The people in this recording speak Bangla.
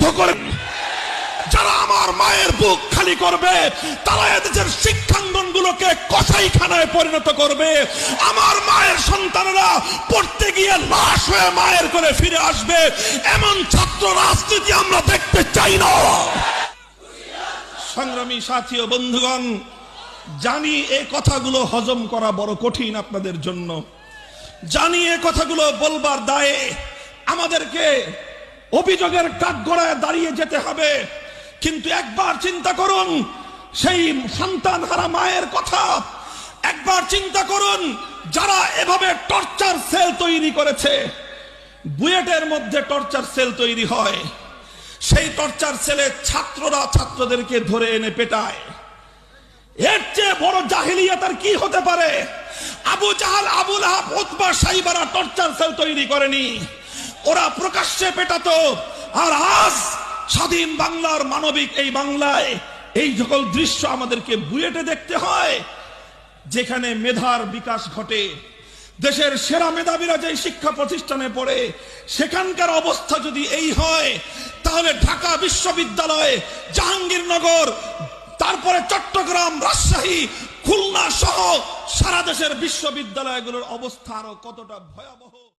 নিষিদ্ধ করেন। যারা আমার মায়ের বুক খালি করবে তারা এদেশের শিক্ষাঙ্গনগুলোকে কসাইখানায় পরিণত করবে। আমার মায়ের সন্তানেরা পড়তে গিয়ে লাশ হয়ে মায়ের করে ফিরে আসবে। এমন ছাত্র রাজনীতি আমরা দেখতে চাই না। সংগ্রামী সাথী ও বন্ধুগণ, জানি এই কথাগুলো হজম করা বড় কঠিন আপনাদের জন্য। জানি এই কথাগুলো বলবার দায়ে আমাদেরকে অভিযোগের কাঠগড়ায় দাঁড়িয়ে যেতে হবে। কিন্তু একবার চিন্তা করুন সেই সন্তানহারা মায়ের কথা। একবার চিন্তা করুন যারা এভাবে টর্চার সেল তৈরি করেছে। বুয়েটের মধ্যে টর্চার সেল তৈরি হয়, সেই টর্চার সেলে ছাত্ররা ছাত্রদেরকে ধরে এনে পেটায়। এর চেয়ে বড় জাহিলিয়াত আর কি হতে পারে? Abu Jahl, Abu Lahab, Utba, সাইবারা টর্চার সেল তৈরি করেনি, ওরা প্রকাশ্যে পেটাতো। আর আজ স্বাধীন বাংলার মানবিক এই বাংলায় এই সকল দৃশ্য আমাদেরকে বুয়েটে দেখতে হয়, যেখানে মেধার বিকাশ ঘটে। দেশের সেরা মেধাবীরা যে শিক্ষা প্রতিষ্ঠানে পড়ে, সেখানকার অবস্থা যদি এই হয়, তাহলে ঢাকা বিশ্ববিদ্যালয়, জাহাঙ্গীরনগর, তারপরে চট্টগ্রাম, রাজশাহী, খুলনা সহ সারা দেশের বিশ্ববিদ্যালয়গুলোর অবস্থা আরো কতটা ভয়াবহ।